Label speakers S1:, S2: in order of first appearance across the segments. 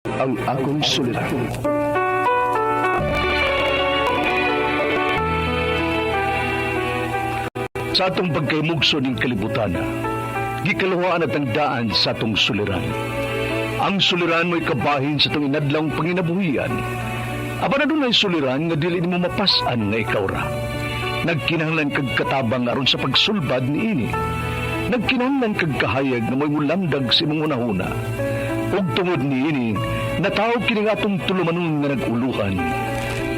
S1: Ang akong suliran. Sa atong pagkaymugso ng kalibutan, gikalawaan at ang daan sa atong suliran. Ang suliran mo'y kabahin sa itong inadlang panginabuhian. Aba na doon ay suliran nga dili mo mapasan nga ikaw ra. Nagkinahanglan kag katabang aron sa pagsulbad ni ini. Nagkinahanglan kag kahayag na mo'y mulamdag sa imong unahuna. Ug tungod ni ini, natawag kini nga atong tulumanon nga nag-uluhan.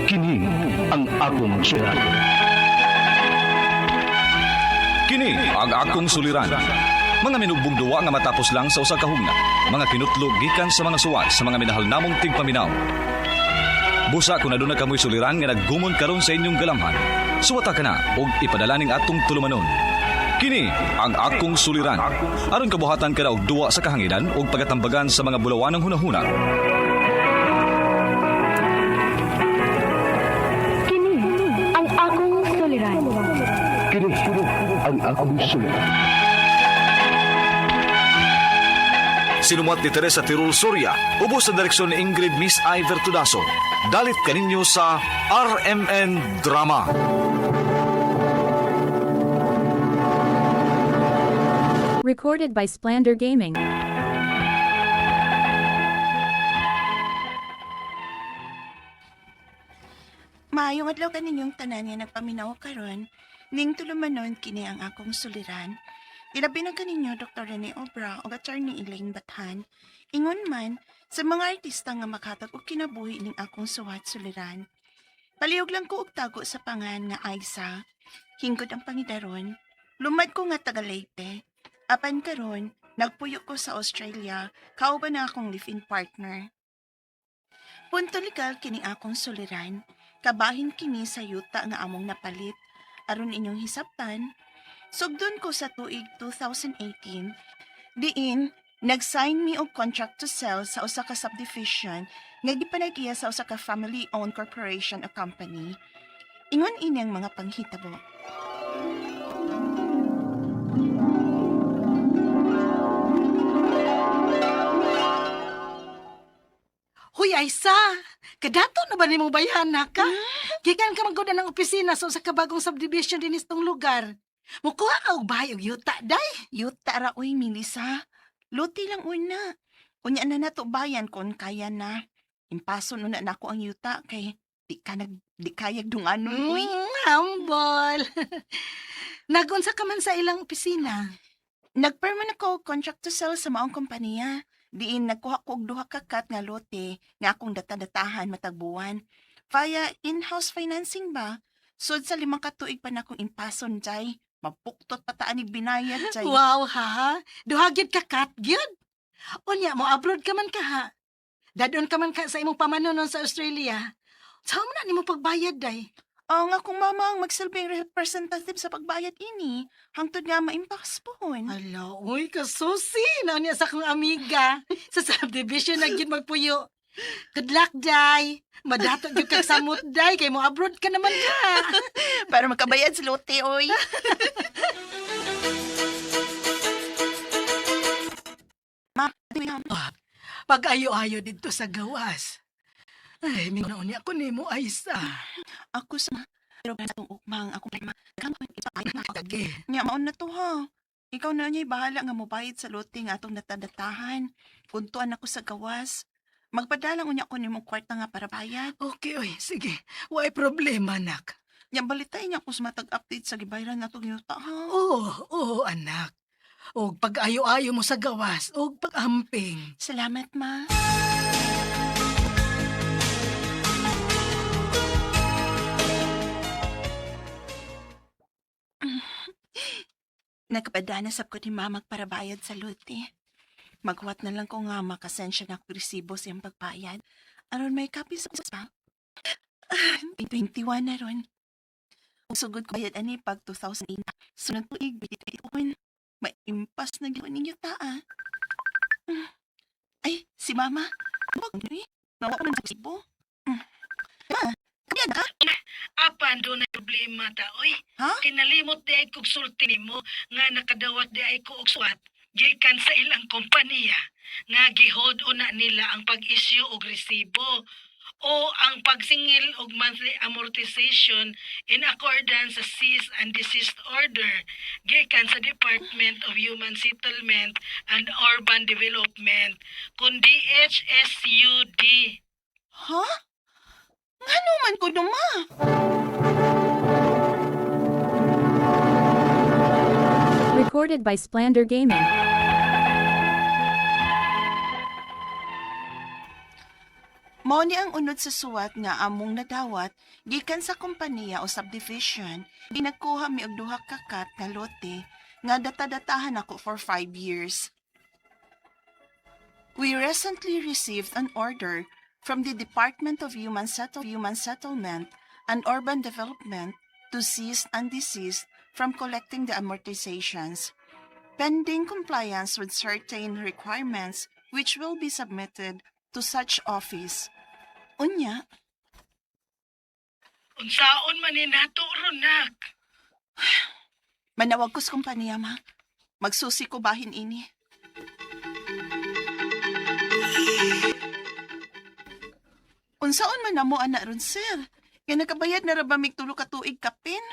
S1: Kini ang akong suliran.
S2: Kini ang akong suliran. Mga minugbong duwa nga matapos lang sa usa ka hugna. Mga kinutlog gikan sa mga suwat sa mga minahal namong tigpaminaw. Busa kung aduna kamoy suliran nga naggumon karon sa inyong galamhan. Suwata ka na og ipadala ning atong tulumanon. Kini ang akong suliran. Aron kabuhatan ka na og duwa sa kahanginan og pagatambagan sa mga bulawan ng hunahuna.
S3: Kini ang akong suliran.
S1: Kini ang akong suliran.
S2: Sinumat ni Teresa Tirul Soria, ubos sa direksyon ni Ingrid Miss Iver Tudaso. Dalit kaninyo sa RMN Drama.
S4: Recorded by Splander Gaming.
S5: Maayong adlaw kaninyong tanan nga nagpaminaw karon, ning tulumanon kini ang akong suliran. Ilabi na kaninyo Dr. Rene Obra o Attorney Elaine Bathan. Ingon man sa mga artista nga makatag og kinabuhi ning akong suwat suliran. Palihog lang ko og tago sa pangan nga Aisa. Hinggod ang pangidaron. Lumad ko nga taga Leyte. Apan karon, nagpuyo ko sa Australia, kauban na akong live-in partner. Punto legal kini akong suliran. Kabahin kini sa yuta nga among napalit. Aron inyong hisabtan, sugdon ko sa tuig 2018, diin, nag-sign me og contract to sell sa usa ka subdivision nga gipanag-iya sa usa ka family-owned corporation o company. Ingon ini ang mga panghitabo.
S6: Huy, Aisa! Kadato na ba ni mong bayana ka? Gikan ka maggoda ng opisina sa usa ka bagong subdivision din istong lugar. Mukuha ka og bahay og yuta, day.
S5: Yuta ra uy, Melissa. Luti lang una. Unya na nato bayan kon kaya na. Impason una na ako ang yuta kay di kayag dunganon uy.
S6: Hambol. Nagunsa ka man sa ilang opisina.
S5: Nagperman ako contract to sell sa maong kompanya. Diin nagkuha ko og duha ka kat nga lote nga akong data-datahan matagbuwan. Via in-house financing ba? Sud sa 5 ka tuig pa na akong impason jay. Mapuktot pa taan ni binayad jay.
S6: Wow, ha? Duha gyud ka kat gyud. Unya mo abroad ka man ka ha. Dadon ka man ka sa imong pamanunon sa Australia. Saan mo na nimo pagbayad, day?
S5: Ang akong mama ang magsilbing representative sa pagbayad ini. Hangtod nga ma-impact pohon.
S6: Ala, uy, kasusi na niya sa akong amiga. Sa subdivision na gyud magpuyo. Good luck, day. Madato gyud kag samot, day. Kay mo abroad ka naman ka.
S5: Para makabayad sa lote, oy. Ma,
S6: Pag-ayo-ayo dito sa gawas. Ay, minaon niya ako nimo, Aisa.
S5: ako sa pero sa itong ukmang ako prima. Kamay isa ay na.
S6: Kage.
S5: Nya maon na to ha. Ikaw na niya bahala nga mobayad sa lote nga atong natadatahan. Puntuan ako sa gawas. Magpadalang unya ko nimong kwarta nga para bayad.
S6: Okay, oy, sige. Way problema, nak.
S5: Nya balitay niya ako sa matag-update sa gibayran natong yuta ha.
S6: Oo, anak. Og pag-ayo-ayo mo sa gawas, og pag-amping.
S5: Salamat ma. Nagpadanas ko ni mama para bayad sa lote. Maghuwat na lang ko nga makasensya na ako resibo sa iyang pagbayad. Aron may kapi sa pa. 21 na ron. Kung sugod ko bayad ani pag 2008. Sunod tuig, bitituin. May impas na gawin ninyo taa. Ay, si mama. Huwag mo nawa ko ng resibo. Ma, kaya na ka?
S6: Apan doon na problema ta, oy.
S5: Ha?
S6: Kinalimot di ay kog sulti nimo nga nakadawat di ay ko og suwat. gikan sa ilang kompanya nga gihod una nila ang pag-issue og resibo o ang pagsingil og monthly amortization in accordance sa cease and desist order gikan sa Department of Human Settlement and Urban Development kundi DHSUD.
S5: Ha? Ngano man ko ma?
S4: Recorded by Splander Gaming.
S5: Mao ni ang unod sa suwat nga among nadawat gikan sa kompanya o subdivision. Ginagkuha mi og duha ka kat nga lote nga data-datahan ako for 5 years. We recently received an order from the Department of Human Settlement and Urban Development to cease and desist from collecting the amortizations, pending compliance with certain requirements which will be submitted to such office. Unya,
S6: Unsaon man ni nato ronak?
S5: manawag ko sa kumpanya, ma. Magsusi ko bahin ini. Unsaon man namo ana ron, sir? Kaya nakabayad na rabamig tulo ka tuig kapin?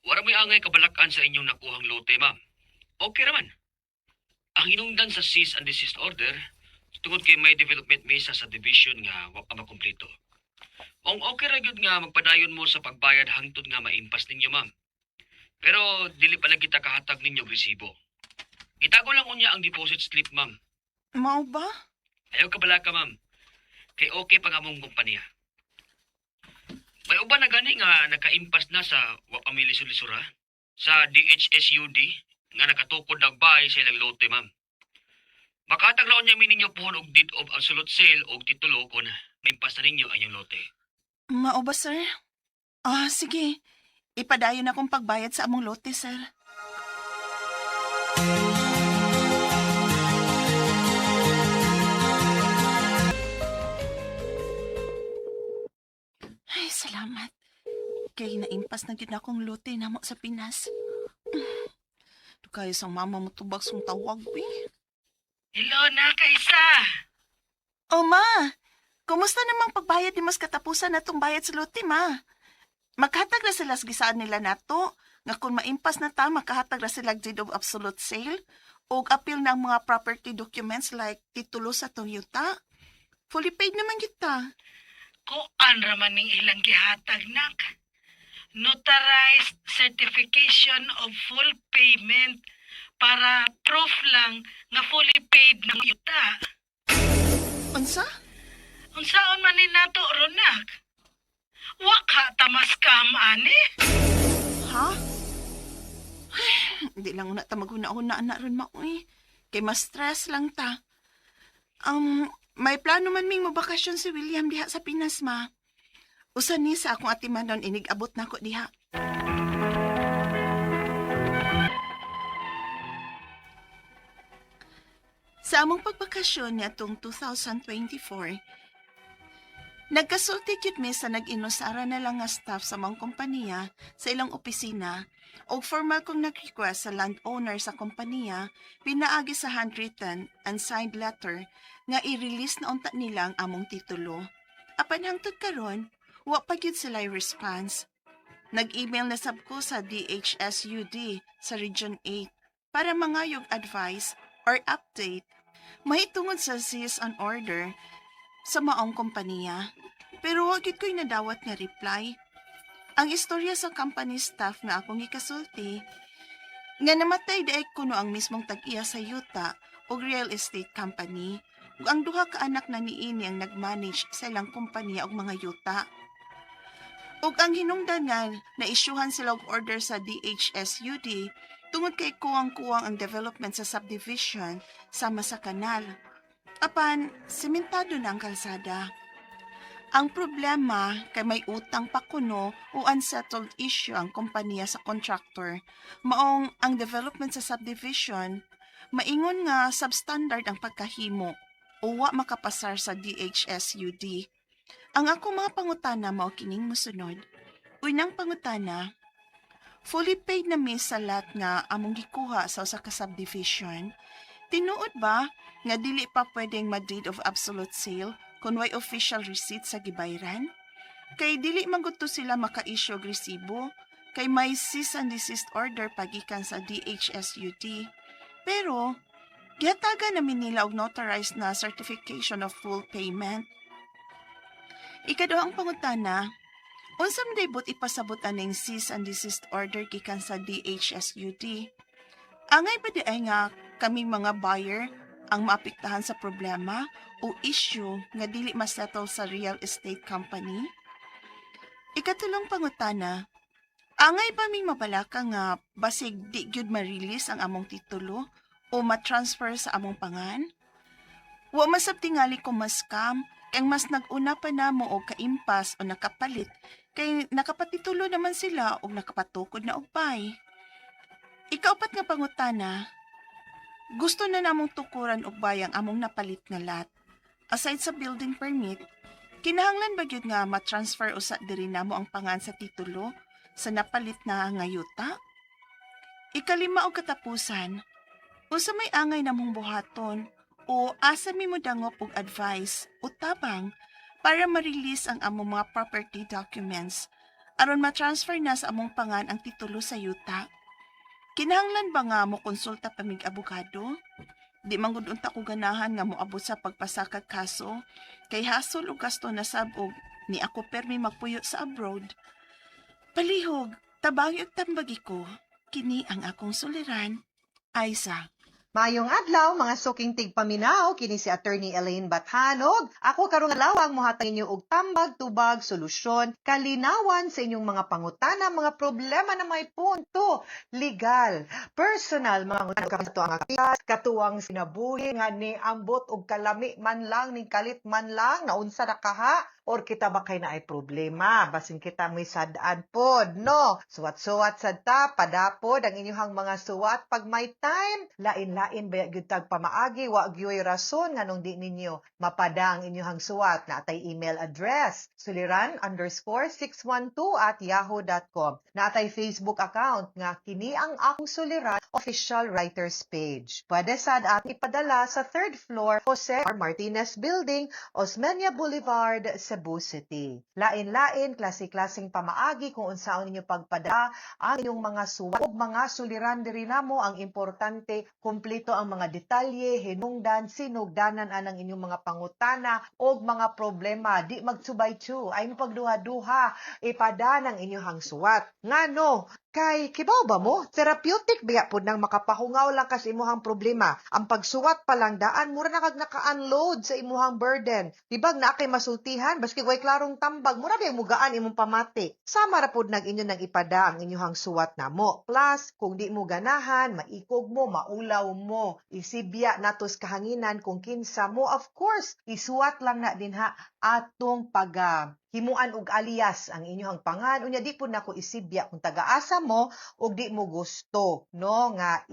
S7: Wala may angay kabalakan sa inyong nakuhang lote, ma'am. Okay naman. Ang hinungdan sa cease and desist order, tungod kay may development mesa sa division nga wa pa makumpleto. Ang okay ra gyud nga magpadayon mo sa pagbayad hangtod nga maimpas ninyo, ma'am. Pero dili pa lang kita kahatag ninyo og resibo. Itago lang unya ang deposit slip, ma'am.
S5: Mao ba?
S7: Ayaw kabalaka, ma'am. Kay okay pa nga mong kumpanya. May uban na gani nga nakaimpas na sa wa pa may lisod-lisura sa DHSUD nga nakatukod og bahay sa ilang lote, ma'am. Makatag laon niya ninyo pohon og deed of absolute sale og titulo kung maimpas na ninyo ang inyong lote.
S5: Mao ba, sir? Ah, sige. Ipadayon akong pagbayad sa among lote, sir. Ay, salamat. Kay naimpas na gid akong lote namo sa Pinas. Kayo sang mama mo tubag sung tawag, bi.
S6: Hello na kaysa.
S5: Oh, ma! Kumusta namang pagbayad ni mas katapusan na itong bayad sa lote, ma? Maghatag na sila sa gisaan nila nato, nga kung maimpas na ta, makahatag na sila deed of absolute sale, o appeal ng mga property documents like titulo sa tong yuta. Fully paid naman kita.
S6: Kuan raman ning ilang gihatag nak. Notarized certification of full payment para proof lang nga fully paid ng yuta.
S5: Unsa?
S6: Unsaon man ni nato ronak? Wa ka tamas kam ani?
S5: Ha? Hindi lang na ta maguna-una na ron maoy. Kay mas stress lang ta. May plano man ming mabakasyon si William diha sa Pinas, ma. Usan ni sa akong atimanon inig-abot na ko diha. Sa among pagbakasyon niya tong 2024, nagkasulti gyud mi sa nag-inusara na lang nga staff sa mga kompanya sa ilang opisina o formal kong nag-request sa landowner sa kompanya pinaagi sa handwritten and signed letter nga i-release na unta nila ang among titulo. Apan hangtod karon, wa pa gyud sila response. Nag-email na sab ko sa DHSUD sa Region 8 para mangayog advice or update mahitungod sa cease and order sa maong kompanya. Pero wag gyud ko'y nadawat nga reply. Ang istorya sa company staff nga akong ikasulti, nga namatay daig kuno ang mismong tag-iya sa yuta o real estate company, ug ang duha ka anak na niini ang nag-manage sa ilang kompanya og mga yuta. Ug ang hinungdan nga na-isyuhan sila og order sa DHSUD tungod kay kuwang-kuwang ang development sa subdivision sama sa kanal. Apan, sementado na ang kalsada. Ang problema kay may utang pa kuno o unsettled issue ang kompanya sa contractor. Maong ang development sa subdivision, maingon nga substandard ang pagkahimo o wa makapasar sa DHSUD. Ang ako mga pangutana mao kining mosunod. Unang pangutana, Fully paid na mi sa lot nga among gikuha sa usa ka subdivision. Tinuod ba nga dili pa pwedeng ma-deed of absolute sale kung way official receipt sa gibayran? Kay dili man gud to sila maka-issue og resibo kay may cease and desist order pagikan sa DHSUT. Pero gihatagan namin nila og notarized na certification of full payment. Ikaduhang pangutana, unsa man daybot ipasabot aning cease and desist order gikan sa DHSUT? Angay ba di ay nga kaming mga buyer ang maapektahan sa problema o issue nga dili masettle sa real estate company? Ikatulong pangutana, angay ba ming mabalaka nga basig di gyud ma-release ang among titulo o ma-transfer sa among pangan? Wa masab tingali ko ma-scam kay mas nag-una pa namo og kaimpas o nakapalit kay nakapatitulo naman sila og nakapatukod na og pay. Ikaupat nga pangutana, gusto na namong tukuran og bayang among napalit nga lot. Aside sa building permit, kinahanglan ba gyud nga ma-transfer usa diri namo ang pangan sa titulo sa napalit na nga yuta? Ikalima og katapusan, unsa may angay namong buhaton o asa mi mo dangop og advice o tabang para ma-release ang among mga property documents aron ma-transfer na sa among pangan ang titulo sa yuta? Kinahanglan ba nga mo konsulta pa mig abogado? Di man gud unta ko ganahan nga moabot sa pagpasakag kaso kay hasol ug gasto na sabog ni ako permi magpuyo sa abroad. Palihog, tabangi ug tambagi ko. Kini ang akong suliran, Aiza.
S8: Mayong adlaw mga suking tigpaminaw kini si Attorney Elaine Bathanog. Ako karong adlaw mohatag inyo og tambag tubag solusyon kalinawan sa inyong mga pangutana, mga problema na may punto legal, personal mga kato ang akitas, katuwang sinabuhi nga ni ambot og kalami man lang ning kalit man lang naunsa na kaha or kita ba kay na ay problema basin kita may sadaan pod no suwat-suwat sad ta padapod ang inyong mga suwat pag may time lain-lain ba gyud tag pamaagi wa gyoy rason nganong di ninyo mapada ang inyong suwat na atay email address suliran_612@yahoo.com na atay Facebook account nga kini ang akong suliran official writers page pwede sad at ipadala sa 3rd floor Jose R. Martinez Building, Osmeña Boulevard, Cebu City. Lain-lain, klase-klaseng pamaagi kung unsaon ninyo pagpada ang inyong mga suwat o mga suliran diri namo ang importante kumpleto ang mga detalye, hinungdan, sinugdanan anang inyong mga pangutana o mga problema. Di magsubay-tsu, ay pagduha-duha, ipada ng inyong suwat. Ngano, kay kibaw ba mo? Therapeutic biya po nang makapahungaw lang kas imuhang problema. Ang pagsuwat pa lang daan, mura na kag naka-unload sa imuhang burden. Dibag na kay masultihan, baski way klarong tambag, mura ba mugaan imong pamati. Sama ra pod nag inyo nang ipada ang inyong suwat namo. Plus, kung di mo ganahan, maikog mo, maulaw mo, isibya natos kahanginan kung kinsa mo, of course, isuwat lang na din ha atong himuan og alias ang inyong pangan unya di pud nako isibya kung taga-asa mo og di mo gusto no nga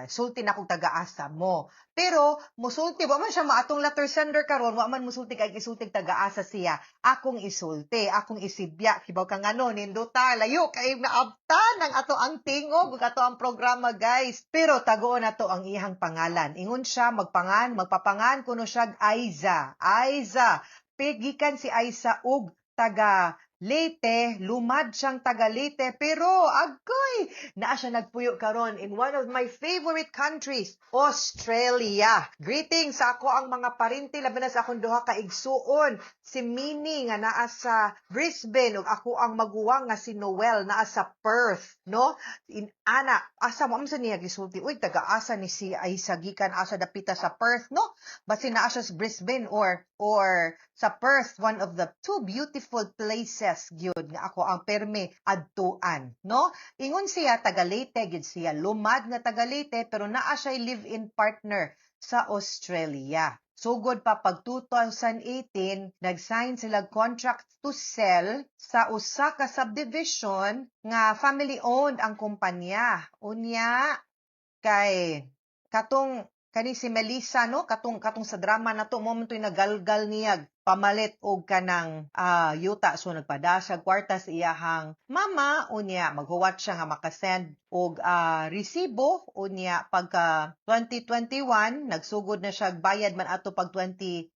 S8: sulti na kung taga-asa mo. Pero, musulti, wa man siya maatong letter sender karon, wa man musulti kay isulti taga-asa siya. Akong isulti, akong isibya, kibaw kang ano, ninduta, layo, kay naabtan ang ato ang tingog, ato ang programa, guys. Pero, tagoon na to ang iyang pangalan. Ingon siya, magpapangan, kuno siya, Aiza. Aiza. Pigikan si Aiza ug taga Leyte, lumad siyang taga Leyte, pero agoy, naa siya nagpuyo karon in one of my favorite countries, Australia. Greetings sa ako ang mga parinti, labi na sa akong duha ka igsuon, si Minnie nga naa sa Brisbane, ug ako ang maguwang nga si Noel naa sa Perth, no? Asa mo amsa niya gisulti, uy, taga-asa ni si Aiza gikan asa dapita sa Perth, no? Basin naa siya sa Brisbane or sa Perth, one of the two beautiful places gyud nga ako ang perme adtuan, no? Ingon siya taga Leyte gyud siya, lumad nga taga Leyte pero naa siya live-in partner sa Australia. Sugod pa pag 2018, nag-sign sila contract to sell sa usa ka subdivision nga family-owned ang kumpanya. Unya kay katong kani si Melissa no katong sa drama na to mo man to'y nagalgal niya pamalit og kanang yuta, so nagpada siya kwarta sa iyahang mama unya maghuwat siya nga makasend og resibo unya pagka 2021 nagsugod na siya bayad man ato pag 2018.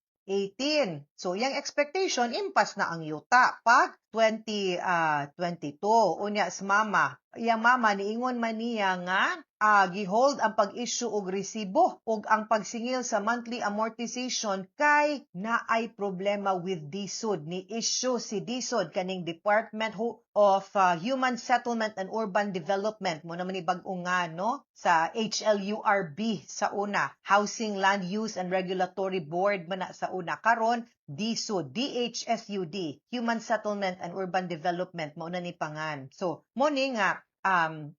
S8: So, yung expectation, impas na ang yuta pag 2022. Unya sa mama. Iyang mama, niingon man niya nga, gihold ang pag-issue og resibo og ang pagsingil sa monthly amortization kay naay problema with DSUD. Ni issue si DSUD kaning Department of Human Settlement and Urban Development. Mo naman ibag-o nga, no? Sa HLURB sa una. Housing Land Use and Regulatory Board man na sa una. Karon DSUD, DHSUD, Human Settlement and Urban Development, mauna ni pangan. So, mo ni nga,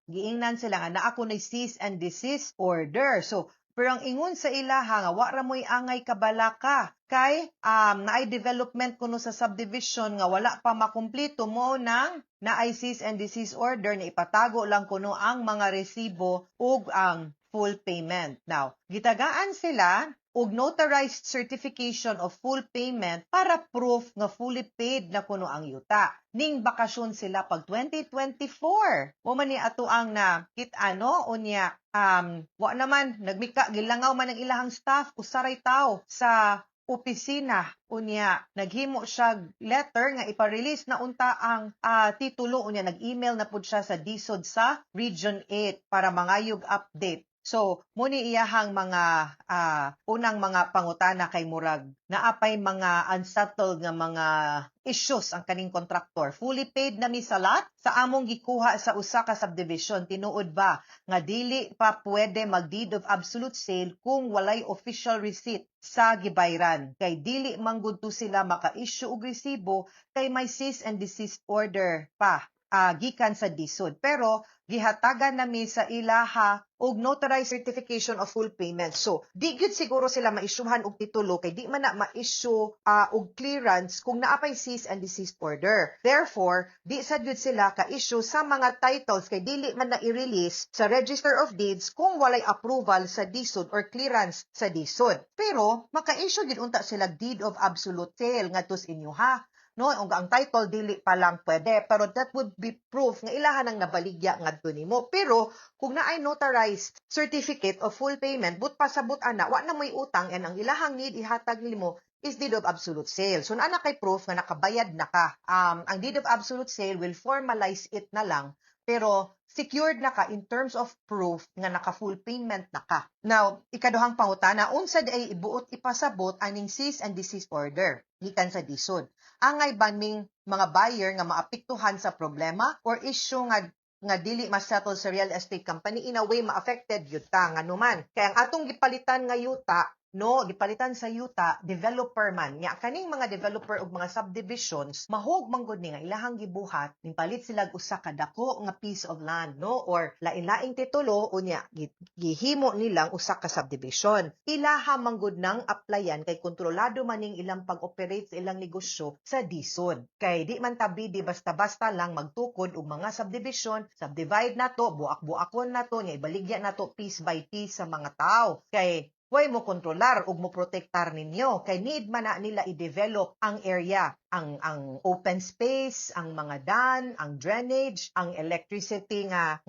S8: giingnan sila nga na ako na cease and desist order. So, pero ang ingon sa ilaha nga, wara mo'y angay kabalaka kay naay development kuno sa subdivision nga wala pa makumpleto mo nang naay cease and desist order na ipatago lang kuno ang mga resibo ug ang full payment. Now, gitagaan sila og notarized certification of full payment para proof nga fully paid na kuno ang yuta. Ning bakasyon sila pag 2024. Mo man ni ato ang nakit-ano unya wa naman nagmika gilangaw man ang ilahang staff usaray tao sa opisina unya naghimo siya letter nga ipa-release na unta ang titulo unya nag-email na pud siya sa DSUD sa Region 8 para mangayog update. So, muni iyahang mga unang mga pangutana kay murag naapay mga unsettled nga mga issues ang kaning kontraktor. Fully paid na mi sa lot sa among gikuha sa usa ka subdivision. Tinuod ba nga dili pa pwede mag deed of absolute sale kung walay official receipt sa gibayran. Kay dili manggud to sila maka-issue og resibo kay may cease and desist order pa. Gikan sa DSUD. Pero, gihatagan nami sa ilaha og notarized certification of full payment. So, di gyud siguro sila ma-issuehan og titulo kay di man na ma-issue og clearance kung naapay cease and desist order. Therefore, di sad gyud sila ka-issue sa mga titles kay dili man na i-release sa Register of Deeds kung walay approval sa DSUD or clearance sa DSUD. Pero, maka-issue gyud unta sila deed of absolute sale ngadto sa inyo ha. No, ang title dili pa lang pwede, pero that would be proof nga ilahan ang nabaligya ngadto nimo. Pero kung naay notarized certificate of full payment, but pasabot ana, wa na mo'y utang and ang ilahang need ihatag nimo is deed of absolute sale. So naa kay proof nga nakabayad na ka. Ang deed of absolute sale will formalize it na lang, pero secured na ka in terms of proof nga naka-full payment na ka. Now, ikaduhang pangutana, unsa ay ibuot ipasabot aning cease and desist order gikan sa DSUD. Angay ba ning mga buyer nga maapektuhan sa problema or issue nga dili ma-settle sa real estate company in a way ma-affected yun ta nga numan. Kaya ang atong gipalitan nga yuta, no, gipalitan sa yuta, developer man. Nya, kaning mga developer og mga subdivisions, mahog manggod ni nga ilahang gibuhat, ning palit sila usa ka dako nga piece of land, no, or lain-laing titulo, unya, gihimo nilang usa ka subdivision. Ilaha manggod nang applyan kay kontrolado man ning ilang pag-operate sa ilang negosyo sa DSUD. Kay di man tabi di basta-basta lang magtukod og mga subdivision, subdivide na to, buak-buakon na to, nya ibaligya na to piece by piece sa mga tao. Kay way mo kontrolar ug mo protektar ninyo kay need man na nila i-develop ang area, ang open space, ang mga dam, ang drainage, ang electricity nga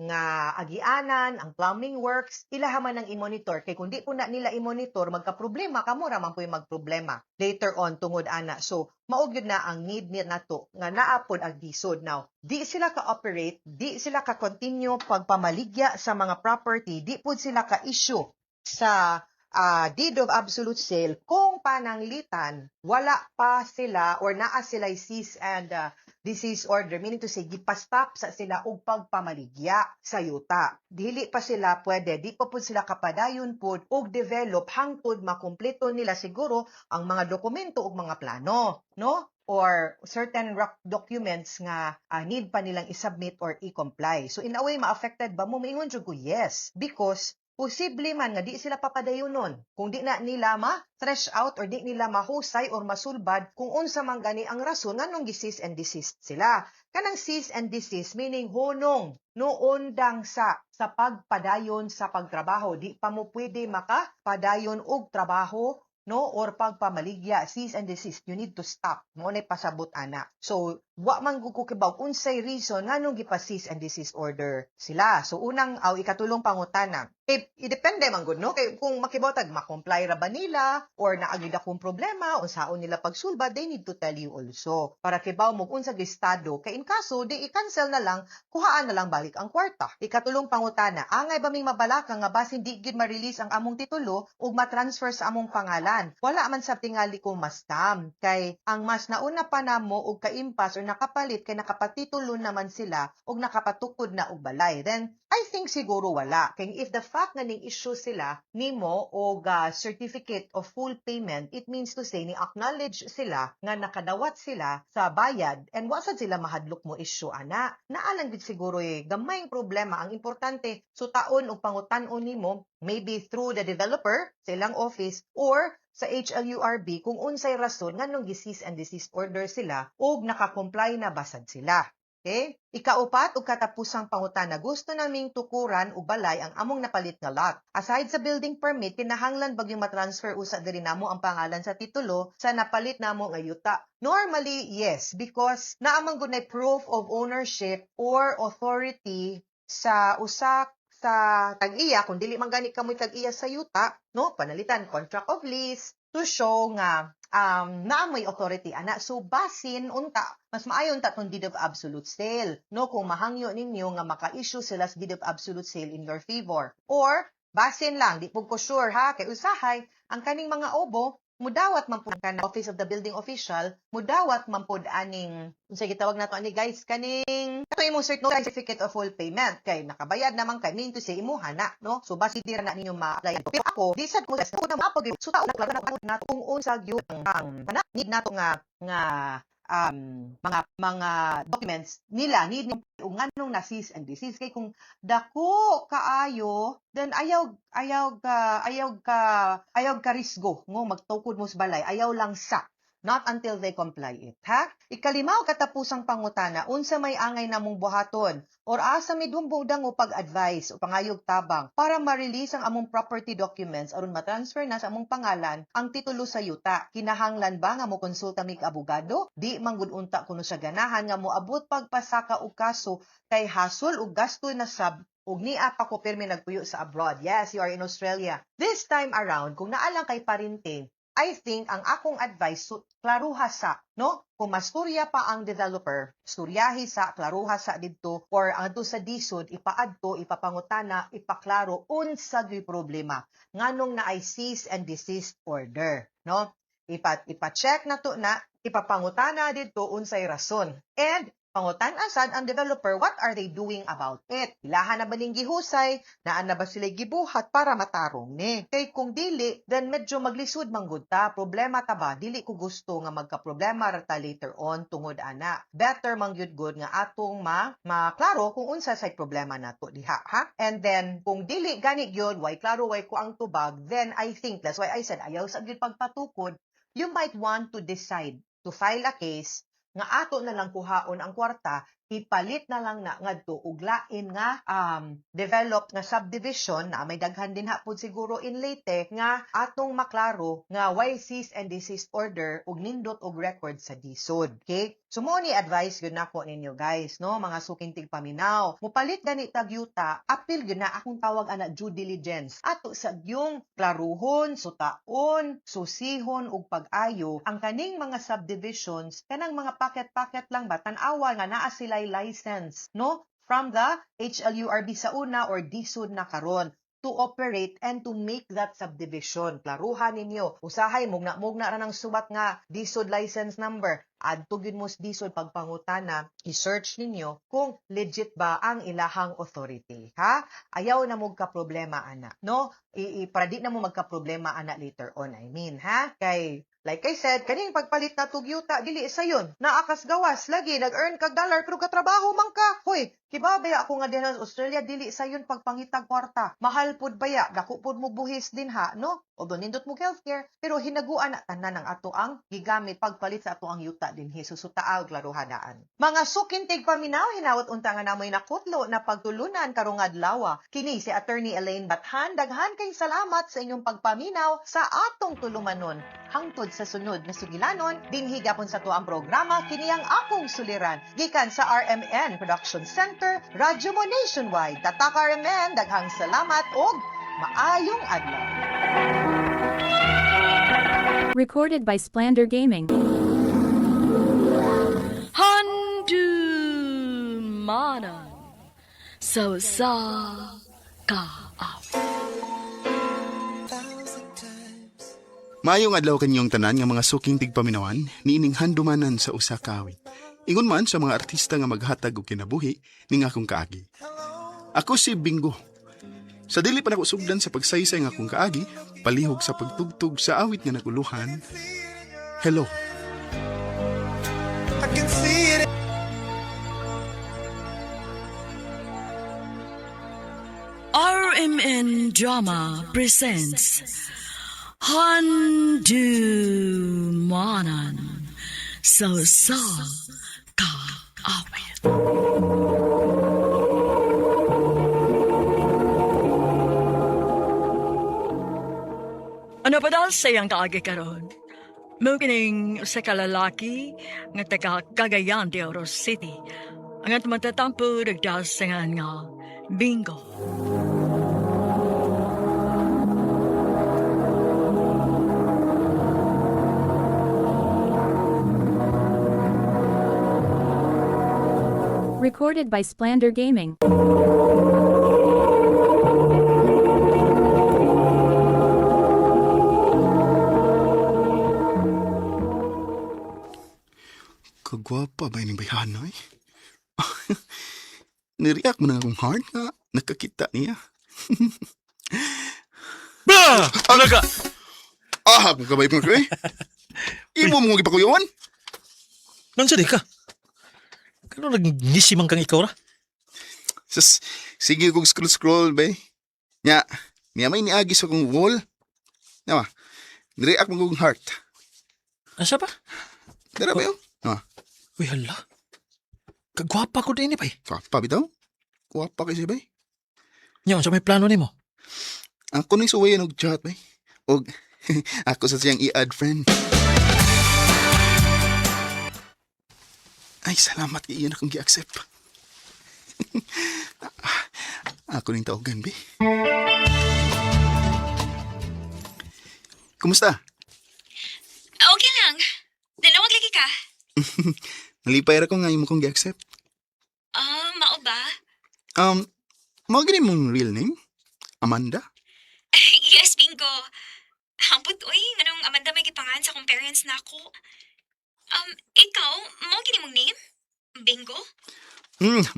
S8: agianan, ang plumbing works, ilaha man ang i-monitor kay kun di po na nila i-monitor magka-problema kamo ra man po'y magproblema later on tungod ana. So mao gyud na ang need ni nato nga naa pod ang DSUD. Now, di sila ka-operate, di sila ka-continue pagpamaligya sa mga property, di pod sila ka-issue sa deed of absolute sale kung pananglitan wala pa sila or naa sila cease and desist order, meaning to say gipastop sa sila og pagpamaligya sa yuta. Dili pa sila pwede, di pa pud sila kapadayon pud og develop hangtod makumpleto nila siguro ang mga dokumento ug mga plano, no? Or certain documents nga need pa nilang i-submit or i-comply. So in a way, ma-affected ba mo? Maingon jud ko yes, because posible man nga di sila papadayonon kung di na nila ma-thresh out or di nila mahusay or masulbad kung unsa man gani ang rason nganong gi-cease and desist sila. Kanang cease and desist meaning hunong noon dang sa pagpadayon sa pagtrabaho, di pa mo pwede makapadayon og trabaho, no, or pagpamaligya. Cease and desist, you need to stop mo na pasabot ana. So wa man gud ko kibaw unsay reason nganong gipa-cease and desist order sila. So unang ikatulong pangutana, idepende man gud, no, kay kung makibotag ma-comply ra ba nila or naagid akong problema unsaon nila pagsulbad, they need to tell you also para kibaw mo unsa gi estado, kay in kaso di i-cancel na lang, kuhaan na lang balik ang kwarta. Ikatulong pangutana, angay ba ming mabalaka nga basin di gid ma-release ang among titulo ug ma-transfer sa among pangalan, wala man sa tingali ko ma-scam, kay ang mas nauna pa namo og kaimpas or nakapalit kay nakapatitulo naman sila og nakapatukod na og balay, then I think siguro wala. Kay if the fact nga ning issue sila nimo og certificate of full payment, it means to say ni acknowledge sila nga nakadawat sila sa bayad and wasad sila mahadlok mo issue ana. Naalang gid siguro gamayng problema. Ang importante sutaon og pangutan-on nimo maybe through the developer sa ilang office or sa HLURB kung unsay rason nganong gi-cease and desist order sila og naka-comply na basad sila. Okay? Ikaupat ug katapusang pangutana, gusto naming tukuran o balay ang among napalit nga lot. Aside sa building permit, kinahanglan bagyong matransfer usa diri namo ang pangalan sa titulo sa napalit namo nga yuta. Normally, yes, because naamang gunay proof of ownership or authority sa usa sa tag-iya, kung dili man gani kamoy tag-iya sa yuta, no, panalitan contract of lease to show nga naamoy authority ana. So basin unta mas maayon ta tong deed of absolute sale, no, kung mahangyo ninyo nga maka-issue sila sa deed of absolute sale in your favor, or basin lang di pug ko sure ha, kay usahay ang kaning mga obo mudawat man pud kanang office of the building official, mudawat man pud aning unsa gitawag nato ani guys, kaning ato imong certificate of full payment, kay nakabayad naman kay mean to say imuha na, no, so basi dira na ninyo ma-apply. Pero ako di sad ko sa una mapag so taon na kung unsa gyud ang need nato nga mga documents nila need ug nganong na cease and desist, kay kung dako kaayo then ayaw ka risgo ngo magtukod mo sa balay, ayaw lang sa not until they comply it, ha? Ikalimaw katapusang pangutana, unsa may angay namong buhaton or asa may dumbudang o pag-advise o pangayog tabang para ma-release ang among property documents aron ma-transfer na sa among pangalan ang titulo sa yuta. Kinahanglan ba nga mo konsulta mig abogado? Di manggud unta kuno sa ganahan nga moabot pagpasaka og kaso kay hasol ug gasto na sab ug niya pa ko pirmi nagpuyo sa abroad. Yes, you are in Australia. This time around, kung naalang kay parinting, I think ang akong advice, klaruha sa, no? Kung masturya pa ang developer, sturyahi sa, klaruha sa dito, or ang to sa disod, ipaadto, ipapangutana, ipaklaro, unsa gyud problema. Nganong na ay cease and desist order, no? Ipa-check na to na, ipapangutana dito, unsay rason. And, pangutan asad ang developer, what are they doing about it? Ilahan na ba ning gihusay? Naan na ba sila gibuhat para matarong ni? Kay kung dili, then medyo maglisod manggod ta. Problema ta ba? Dili ko gusto nga magka-problema rata later on tungod ana. Better mangyud good nga atong maklaro kung unsa say problema nato diha, ha? And then kung dili gani gyud, way klaro way ko ang tubag, then I think that's why I said ayaw sa gyud pagpatukod. You might want to decide to file a case nga ato na lang kuhaon ang kwarta, ipalit na lang na ngadto ug lain nga developed nga subdivision na may daghan din hapon siguro in Leyte nga atong maklaro nga why cease and desist order ug nindot og record sa disod. Okay? So mo ni advice gyud nako ninyo guys, no, mga suking tigpaminaw. Mupalit gani tag yuta, apil gyud na akong tawag ana due diligence. Ato sa gyung klaruhon, sutaon, susihon ug pag-ayo ang kaning mga subdivisions kanang mga packet-packet lang ba tan-awa nga naa sila'y license, no, from the HLURB sa una or DSUD na karon to operate and to make that subdivision. Klaruhan ninyo. Usahay, mugna ra ng subat nga DSUD license number. Adto gyud mo sa DSUD pagpangutana, i-search ninyo kung legit ba ang ilahang authority. Ha? Ayaw na mo ka-problema, ana. No? Para di na mo magka-problema, ana, later on. I mean, ha? Kay like I said, kaning pagpalit na tugyuta, dili sayon. Naakas gawas, lagi, nag-earn kag dollar, pero katrabaho man ka. Hoy, Kibabaya ako nga din sa Australia, dili sayon pagpangitag kwarta. Mahal pud baya, dako pud mo buhis din ha, no? Although nindot mo healthcare, pero hinaguan na tanan ng ato ang gigamit pagpalit sa ato ang yuta din hisusutaag laruhanaan. Mga sukintig paminaw, hinawat unta nga namoy nakutlo na pagtulunan karong adlaw. Kini si Attorney Elaine Bathan, daghan kay salamat sa inyong pagpaminaw sa atong tulumanon. Hangtod sa sunod na sugilanon, dinhi gapon sa tuang programa kini ang akong suliran gikan sa RMN Production Center, Radyo Mo Nationwide. Tatak RMN, daghang salamat og maayong adlaw.
S4: Recorded by Splander Gaming.
S3: Handumanan. So sa ka.
S9: Maayong adlaw kanyong tanan nga mga suking tigpaminawan niining handumanan sa usa ka awit. Ingon man sa mga artista nga maghatag og kinabuhi ning akong kaagi. Ako si Bingo. Sa dili pa nako sugdan sa pagsaysay nga akong kaagi, palihog sa pagtugtog sa awit nga naguluhan. Hello.
S10: RMN Drama presents Handumanan So Ka Awit. Ano pa dahil sayang kaagi karon? Mukining sa kalalaki nga taga Cagayan de Oro City ang at matatampo nagdasangan nga Bingo.
S4: Recorded by Splander Gaming.
S9: Kagwapa ba yung bayhanoy? Niriak mo na akong heart nga nakakita niya.
S11: Bah! Ano ka?
S9: Kung kabay mo ko eh. Imo mo gipakuyon?
S11: Nansa di ka? Kano nagnisimang kang ikaw ra?
S9: Sige kong scroll bay. Nya, may niagi sa kong wall. Nawa, niriak mo kong heart.
S11: Asa ba?
S9: Dara ba yun?
S11: Uy, hala. Kagwapa ko din bay.
S9: Gwapa bitaw? Gwapa kasi bay.
S11: Nyo, sa may plano ni mo?
S9: Ako nang suwayan og chat bay. Og ako sa siyang i-add friend. Ay, salamat kay iyan akong gi-accept. Ako ning tawagan, be. Kumusta?
S10: Okay lang. Nanawag lagi ka?
S9: Nalipay ra ko nga imo kong gi-accept.
S10: Mao ba?
S9: Mao gini mong real name? Amanda?
S10: Yes, Bingo. Hampot, uy, anong Amanda may gipangan sa kong parents na ako. Ikaw, mo gini mong name? Bingo?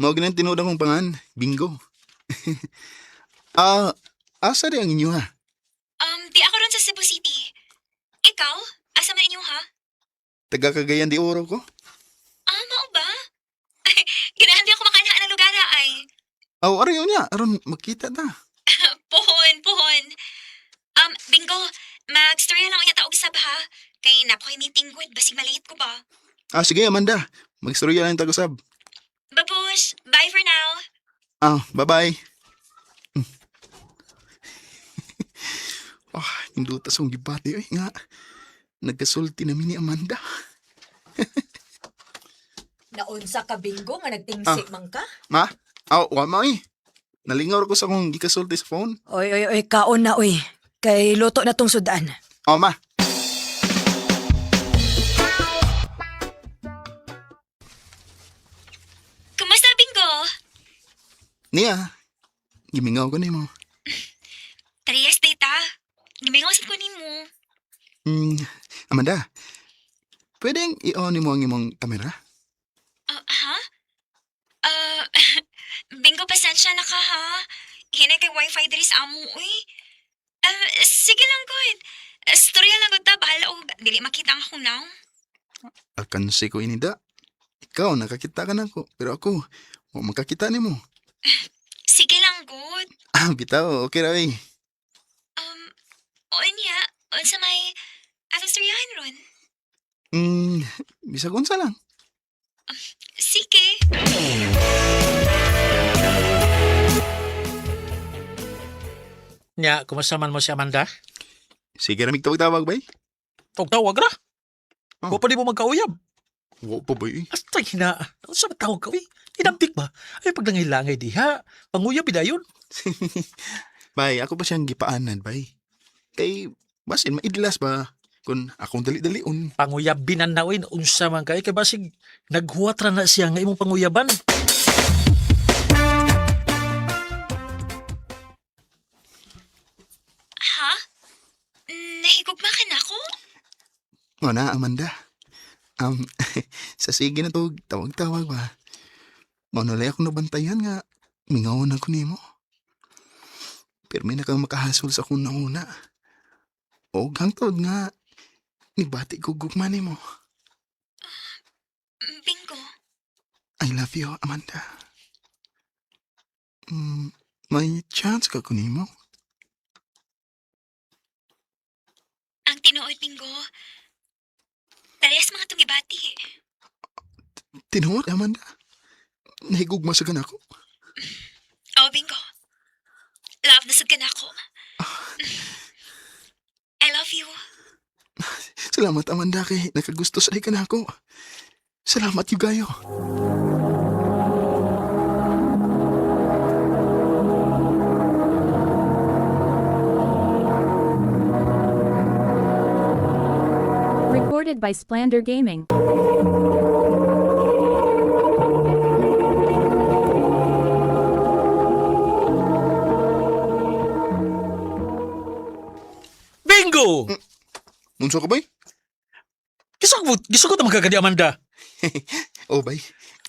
S9: Mao gini ang tinuod akong pangan, Bingo. Asa di ang inyo ha?
S10: Di ako ron sa Cebu City. Ikaw, asa man inyo ha?
S9: Taga Cagayan de Oro ko?
S10: Mao ba? Ganahan di ako makanhaan ng lugar ay.
S9: Aw, arayo niya, aron makita ta.
S10: Pohon. Bingo, mag-storya lang unya taog sab ha. Kay nakoy meeting good, basig malate ko ba?
S9: Sige, Amanda. Mag-istorya lang tayo sab.
S10: Babush, bye for now.
S9: Bye-bye. Indutas kong gibati. Ay nga, nagkasulti namin ni Amanda.
S12: Naunsa ka, Bingo, nga nagtingsik man ka?
S9: Ma? Wama eh. Nalingaw ko sa kong gikasulti sa phone.
S12: Oy, kaon na, oy. Kay luto na tong sudan.
S9: Ma.
S10: Kumusta, Bingo?
S9: Niya, gimingaw ko na mo.
S10: Tariyas, data. Gimingaw sa ko mo.
S9: Amanda, pwedeng i-on mo ang imong kamera?
S10: Ha? Bingo, pasensya na ka, ha? Hinay kay wifi diri sa amo, uy. Sige lang, good. Storya lang, good ta. Bahala o dili makita ang akong naong.
S9: Alkansi ko inida. Ikaw, nakakita ka na ko. Pero ako, O makakita ni mo.
S13: Sige lang, good.
S9: Bitaw, okay ra eh.
S13: O niya, unsa may atastoryahan ron?
S9: Bisag unsa lang.
S13: Sige.
S11: Nya, kumusta man mo si Amanda?
S9: Sige ra tawag bay.
S11: Tawag ra.
S9: Oh.
S11: Wa pa di mo magkauyab.
S9: Wa pa bay.
S11: Astay hina. Ano sa matawag ka, uy? Inampik ba? Ay, paglangay-langay diha. Panguyab bidayon.
S9: Bay, ako pa siyang gipaanan bay. Kay basin maidlas ba kun akong dali-dalion.
S11: Panguyab binanawin. Unsa man kay basig naghuwat ra na siya nga imong panguyaban.
S13: Ha? Nahigugma ka na ako?
S9: O na, Amanda. Sa sige na to, tawag-tawag ba? Maunalay ako nabantayan nga, mingawan ako nimo. Pero may nakang makahasol sa akong nauna. O hangtod nga, nibati ko gugma nimo.
S13: Bingo.
S9: I love you, Amanda. May chance ka ko nimo?
S13: Ang tinuod, Bingo. Parehas mga itong gibati.
S9: Tinuod, Amanda. Nahigugma sa ako.
S13: Oh, Bingo. Love na sad ka na ako. I love you.
S9: Salamat, Amanda, kay nakagusto sa ka na ako. Salamat, Yugayo.
S4: Recorded by Splander Gaming.
S11: Bingo!
S9: Munso ka, bay?
S11: Giso ko tamang kagadi Amanda.
S9: Oh, bay.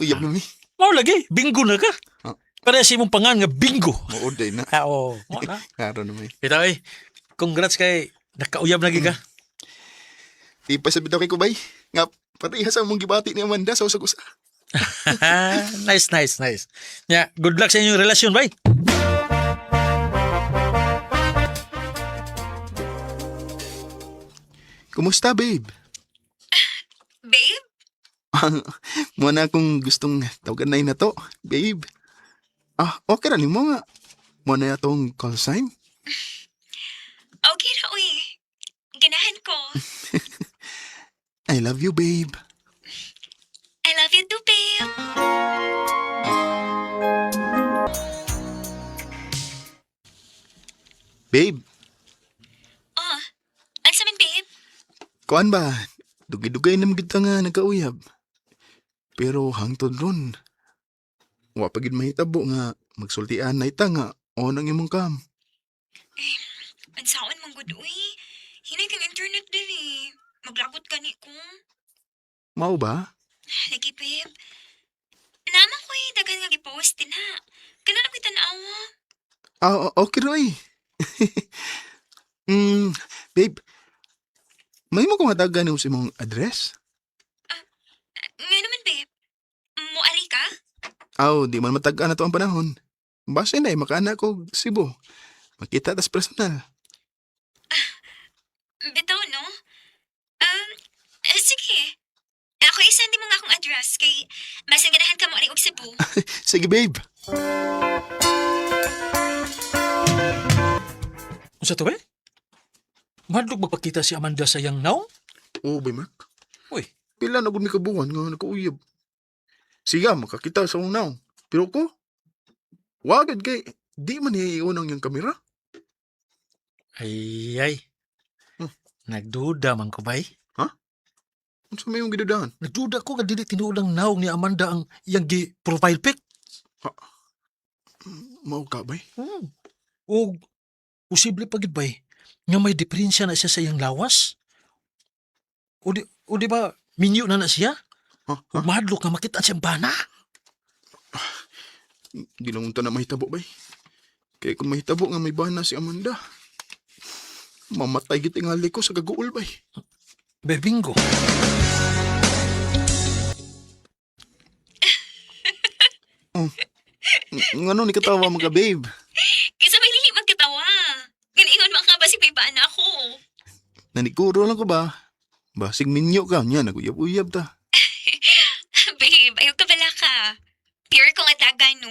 S9: Uyab na mi.
S11: Mao lagi, bingo na ka.
S9: Oh.
S11: Parehas imong pangan nga bingo.
S9: Maoday na.
S11: Oo. Mo na.
S9: Karo na may.
S11: Kita ay, congrats kay nakauyab lagi ka.
S9: Di pa sabi daw kay ko, bay. Nga, parehas ang mong gibati ni Amanda sa usag-usa.
S11: Nice. Yeah, good luck sa inyong relasyon, bay.
S9: Kumusta, babe?
S13: Babe?
S9: Muna akong gustong tawagan na to, babe. Okay ra nimo nga. Muna atong call sign.
S13: Okay na, uy. Ganahan ko.
S9: I love you, babe.
S13: I love you too, babe.
S9: Babe,
S13: Oh, ang samin, babe?
S9: kuan ba? Dugay-dugay na magita nga nagkauyab. Pero hangtod ron. Wa pagid mahitabo nga magsultian na ita nga o nang imong kam.
S13: Ang saon mong good, uy. Hinay kang internet din eh. Maglagot ka ni ko.
S9: Mao ba?
S13: Lagi, babe. Naman ko eh, daghan nga gipost din ha. Kana na ko'y tanawa.
S9: Okay Roy. Babe, may mo kung hatagan yung imong address?
S13: Nga naman, babe. Muari ka?
S9: Di man matagaan na to ang panahon. Base na makaana ko Cebu. Makita tas personal.
S13: Bitaw, no? Sige. Ako isandi mo nga akong address kay mas ganahan ka mo rin og Cebu.
S9: Sige, babe.
S11: Unsa to, eh? Madlog magpakita si Amanda sa yang naong?
S9: Oo, bay, Mark.
S11: Uy.
S9: Pila na gud mi kabuhan nga nakauyab. Siya, makakita sa unaw. Pero ko, wagad kay, di man iunang yung kamera.
S11: Ay. Nagduda man ko, bay.
S9: Ano sa may yung gidudahan?
S11: Nagduda ko nga dili tinulang naong ni Amanda ang iyang profile pic.
S9: Mao ka, bay?
S11: O, posible pagid bay, nga may diferensya na siya sa iyang lawas. O di ba, minyo na siya? O mahadlok nga makita siyang bana.
S9: Di lang unta na mahitabo, bay. Kaya kung mahitabo nga may bana si Amanda, mamatay gitingali ko sa gaguol, bay.
S11: Bebingo.
S9: Ngano ni katawa mga babe?
S13: Kaysa may lili magkatawa. Ganingon mga ba si Paypaan ako.
S9: Nanikuro lang ko ba? Basig minyo ka niya, naguyab-uyab ta.
S13: Babe, ayaw ka bala ka. Pure ko nga taga, no?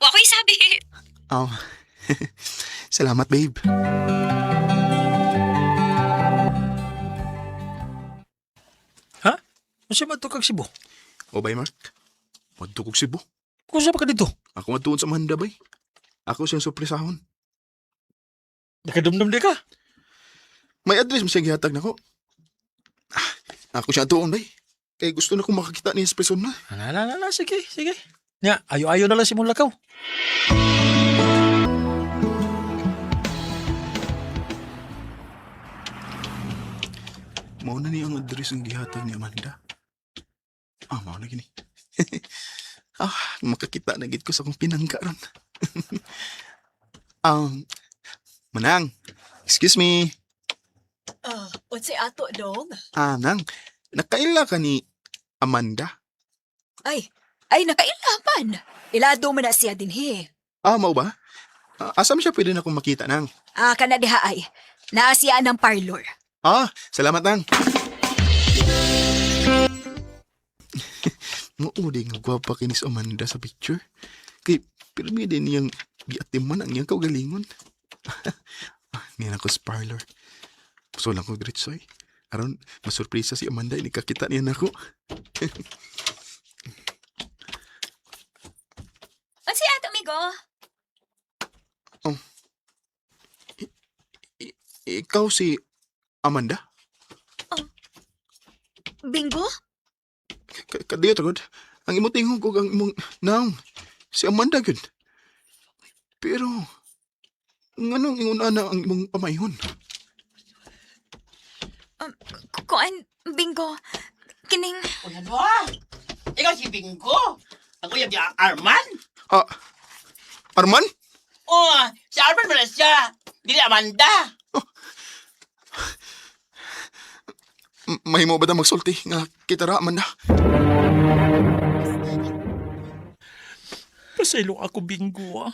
S13: Wa ko'y sabi.
S9: Oh. Salamat babe.
S11: Ha? Masya ba ito kag Cebu?
S9: O bay Mark? Madto kog Cebu.
S11: Kung saan pa ka dito?
S9: Ako matuon sa Manda bay. Ako siyang supresahon.
S11: Nakadumdum di ka?
S9: May address mo siyang gihatag nako. Ako siya tuon bay. Kaya gusto na kong makakita niya sa personal.
S11: Sige. Nya, ayo-ayo na lang si mong lakaw.
S9: Mauna niya ang address ang gihatag ni Amanda. Mauna gini. Makakita na gid ko sa kong pinanggaron. Manang, excuse me.
S3: Unsi ato dong?
S9: Nang, nakaila ka ni Amanda?
S12: Ay, nakailapan. Ilado mo na siya din he.
S9: Mao ba? Asam siya pwede na akong makita nang?
S12: Kana diha ay. Naasiya ng parlor.
S9: Salamat nang. Maudi nga gwapa kinis Amanda sa picture. Kay, pero may din niyang giatiman ang iyang kaugalingon. Niyan ako sa parlor. Gusto lang ko diretsoy. Aron, masurpresa si Amanda, inikakita niya na ako.
S13: Unsi ato, amigo?
S9: Ikaw si Amanda?
S13: Bingo?
S9: Kadiyo tagod. Ang imong tingog ko ang imong naong. Si Amanda gud. Pero, nganong ingon ana ang imong pamayhon?
S13: Kuan, Bingo. Kining...
S14: Ano? Ikaw si Bingo? Ako yung Arman?
S9: Arman?
S14: Si Arman pala siya. Dili Amanda.
S9: Mahimo ba na magsulti nga kita ra, Amanda?
S11: Pasaylo ako, Bingo.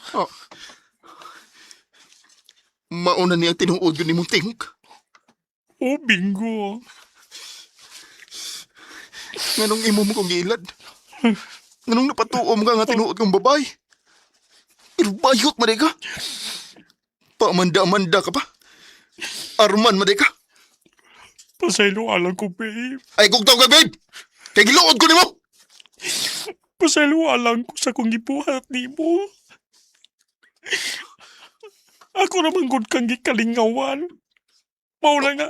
S9: Mauna niya tinuod yun ni mong tingog.
S11: Bingo.
S9: Nganong imo mo kong gilad? Nganong napatuom ka nga tinuod kong babae? Pero bayot maday ka? Paamanda-amanda ka pa? Arman maday ka?
S11: Pasaylo alang ko, babe.
S9: Ay, kung tawag ka, babe! Kaya giluod ko ni mo!
S11: Pasaylo alang ko sa kong gibuhat ni mo. Ako naman gud kang gikalingawan. Maula nga,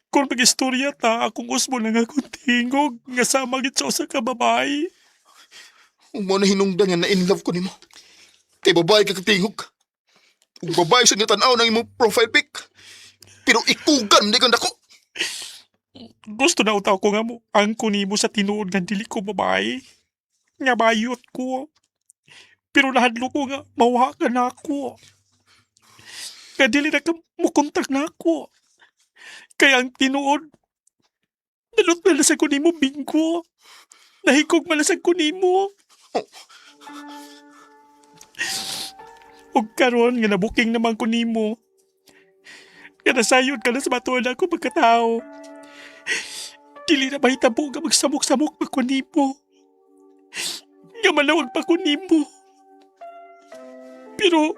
S11: kung mag-istorya ta, akong usbo na nga kong tingog, nga sama git sa usa ka babae.
S9: Mo na hinungdan nga na in love ko ni mo. Kay babae ka katingog. Kung babae sa tanaw ng imong profile pic. Pero ikugan, di kang dako.
S11: Gusto na utaw ko nga mo, ang kunimo sa tinuod nga dili ko babae. Nga bayot ko. Pero nahadlo ko nga, mawa ka na ako. Nga dili na ka mukontak na ako. Kaya ang tinuod, nalot na lasag ko nimo, Bingo. Nahikog malasag ko nimo. Og karon nga nabuking naman ko nimo. Nga nasayod ka na sa matuan ako pagkatao. Dili na mahitabo nga magsamok-samok pa ko nimo. Nga malawag pa ko nimo. Pero,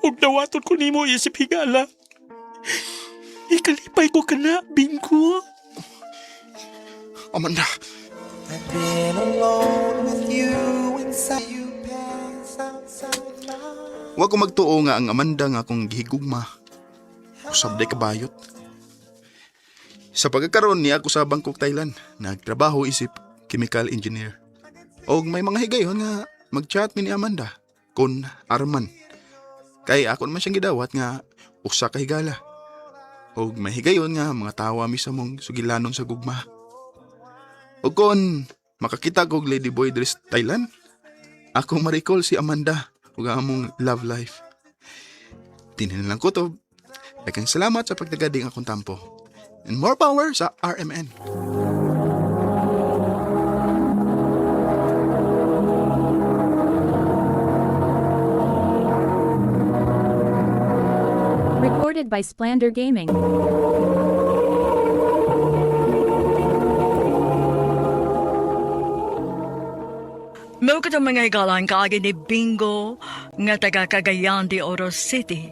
S11: og nawaton ko nimo isip higala. Ikalipay ko ka na, Bingo.
S9: Amanda.
S15: I've been alone with you inside you pants outside my...
S9: Wa ko magtuo nga ang Amanda nga akong gihigugma. Usab day kabayot. Sa pagkakaroon niya ako sa Bangkok, Thailand, nagtrabaho isip chemical engineer. Og may mga higayon nga mag-chat mi ni Amanda kon Arman. Kay ako naman siyang gidawat nga usa ka higala. Og may higayon nga mga tawa mi sa mong sugilanon sa gugma. Og kon makakita ko og Ladyboy Dress Thailand, ako ma-recall si Amanda ug among love life. Tinanan lang ko to. Daghang salamat sa pagtagading akong tampo. And more power sa RMN.
S4: by Splander Gaming.
S10: Mao ka mga higalan kaagi ni Bingo nga taga Cagayan de Oro City.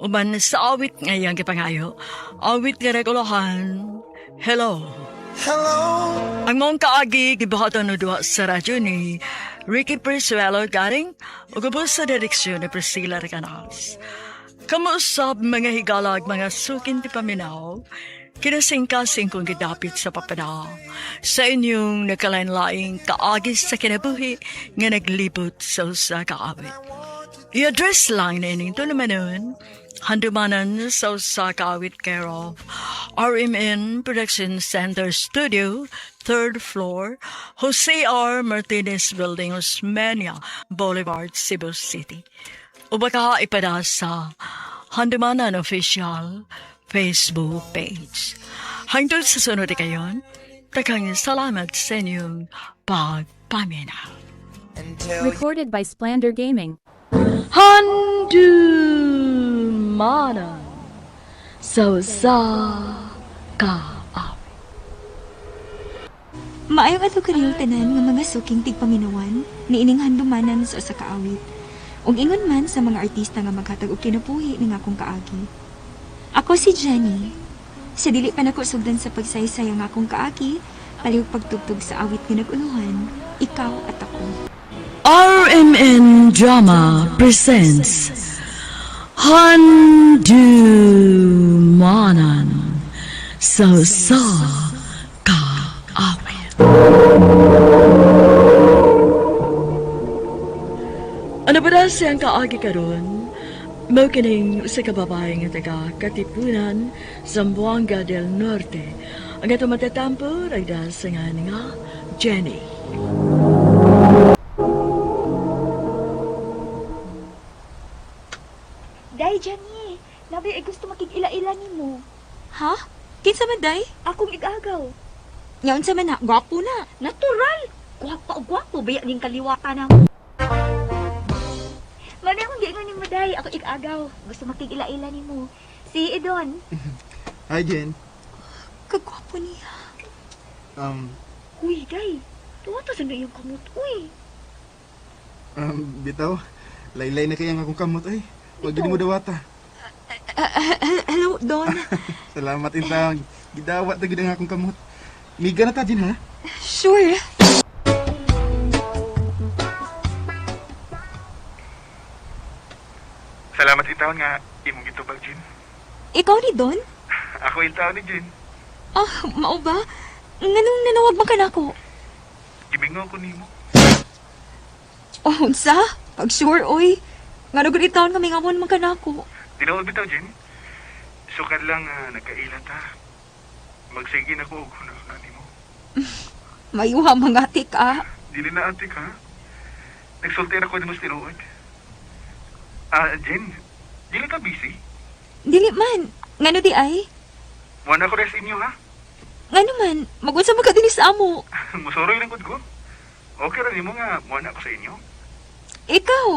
S10: Uban sa awit ngayang kipangayo. Awit nga regulahan. Hello.
S15: Hello.
S10: Ang mong kaagi gibuhatan no duha sa radyo ni Ricky Prisuelo garing ugubos sa direksyon ni Priscilla Recanas. Kamusap mga higalag mga sukin ti paminaw. Kinasingkasing kong gidapit sa papanaw sa inyong nakalain-laing kaagis sa kinabuhi nga naglibot sa usa kaawit. I-address lang na ining to naman nun, handumanan sa usa kaawit care of RMN Production Center Studio, 3rd floor, Jose R. Martinez Building, Osmeña Boulevard, Cebu City. O baka ipada sa Handumanan Official Facebook page. Hangtod sa sunod kayon, takang salamat sa inyong pagpaminaw.
S4: Recorded by Splander Gaming.
S10: Handumanan sa usa ka
S12: Maayong ato kaniyong tanan nga mga suking tigpaminawan ni ining handumanan sa usa ka awit. Ug ingon man sa mga artista nga maghatag og kinabuhi ning akong kaagi. Ako si Jenny. Sa dili pa nako sugdan sa pagsaysay ang akong kaagi, palihog pagtugtog sa awit nga nag-uluhan, ikaw at ako.
S10: RMN Drama presents Handumanan sa usa ka awit. Ano ba na siyang kaagi karon? Mao kining usa ka babae nga taga Katipunan, Zamboanga del Norte. Ang ato matatampo ay dahil sa nga Jenny.
S12: Day, Jenny. Labi ay gusto makikila-ila ni mo. Ha? Kinsa man, Day? Akong igagaw. Ngayon sa man na, gwapo na. Natural. Gwapo, baya ning kaliwata na mo. Mani akong giingon ni mo, Day. Ako igagaw. Gusto makikila-ila ni mo. Si Edon.
S9: Hi, Jen.
S12: Kagwapo niya. Uy, Day. Tuwata sa na yung kamot. Uy.
S9: Bitaw, laylay na kaya nga akong kamot ay. Huwag mo dawata.
S12: Hello, Don.
S9: Salamat intang. Gidawat na gid ang akong kamot. Miga na ta, Jen, ha?
S12: Sure.
S9: Salamat intawon nga imong gitubag, Jen.
S12: Ikaw ni Don?
S9: Ako intawon ni Jen.
S12: Mao ba? Nganong nanawag man ka na ako?
S9: Gimingaw ko nimo.
S12: Unsa? Pag sure, oy. Nga nagulitaon kami nga man ka na ako.
S9: Tinawag bitaw, Jen. Sukad lang nagkailat ha. Magsige na ko og hunahuna nimo.
S12: Mayuha mga atik,
S9: Dili na antik ha. Nagsulti ako din mo sa tinuod. Jen, dili ka busy?
S12: Dili man. Ngano di ay?
S9: Wala ko rin sa inyo ha.
S12: Ngano man, mag-unsa man ka din sa amo.
S9: Musoroy lang ko. Okay rin mo nga, wala ako sa inyo.
S12: Ikaw.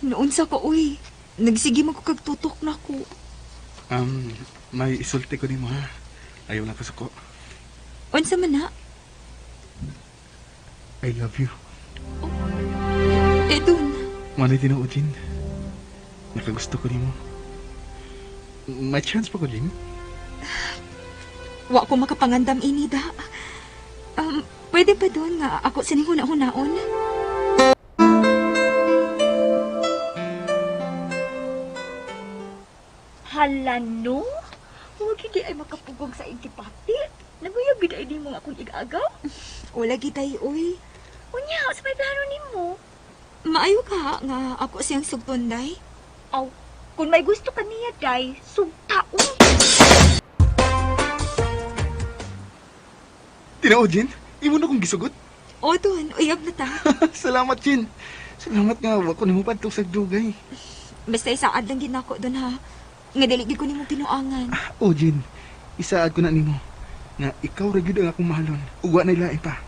S12: Noon sa ko, uy. Nagsige mo ko kagtutok na ko.
S9: May isulti ko nimo ha. Ayaw lang ko suko.
S12: Unsa man na?
S9: I love you.
S12: Edon.
S9: Manay tinuod, Jen. Nakagusto ko nimo. May chance pa ko, Jen?
S12: Wa ko makapangandam ini da. Pwede ba doon nga ako sinihuna-hunaon? Hala no? Huwag hindi ay makapugong sa intipati. Naguyab gid ay di mo akong igagaw? Wala gitay, uy. Unya, sa may plano ni mo? Maayo ka nga ako siyang sugton, day. Aw, kung may gusto ka niya, day, sugta, uy.
S9: Tinuod, Jen? Imo na kong gisugot?
S12: O, doon, uyab na ta.
S9: Salamat, Jen. Salamat nga, wako nimo pa sa dugay.
S12: Basta isaad lang ginako doon, ha. Nga daligi ko nimo pinuangan.
S9: O, Jen, isaad ko na nimo. Nga ikaw ra gyud ang akong mahalon. Uwa na ilain pa.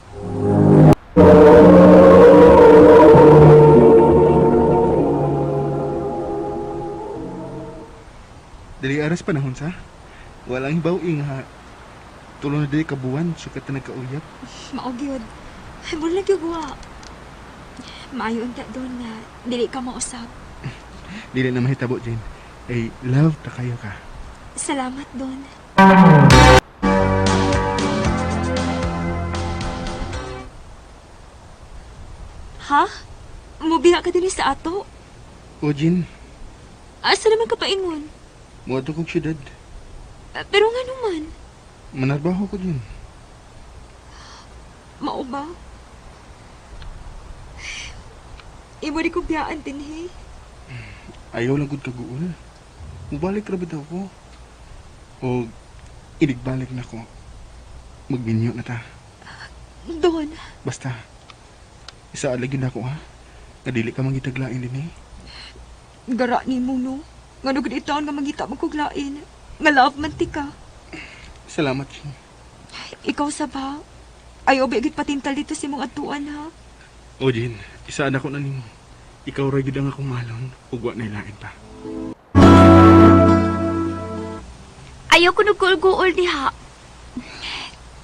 S9: Dali aras panahon sa. Walang hibaw nga. Tulong na dali kabuan, sukat na nagkauyap.
S12: Maog yun. Mula nagagawa. Maayo unta doon nga dili ka mausap.
S9: Dili na mahitabo, Jane. Ay, love ta kayo ka.
S12: Salamat doon. Ha? Mubiha ka din sa ato?
S9: O, Jane,
S12: Asa naman ka paingon?
S9: muadto kong syudad.
S12: Pero nga naman,
S9: Manarbaho ko, Jane.
S12: mao ba? Imo di ko biyaan din, he.
S9: Ayaw lang gud kaguol. Mubalik ra bitaw ko. O, inigbalik na ko. Magminyo na ta.
S12: Doon.
S9: Basta, isa alagin ako ha. Kadili ka mangitaglain din eh.
S12: Gara ni mo, no? Nga nugod itaon nga mangita magkuglain. Nga love man ti ka.
S9: Salamat, Jane.
S12: Ikaw sa ba? Ayaw bigit patintal dito si mong atuan, ha?
S9: O, Jane, isa na ko na nimo. Ikaw ra gyud ang akong malon, ug wa na ilain pa.
S12: Ayaw ko nagkuul-guul diha.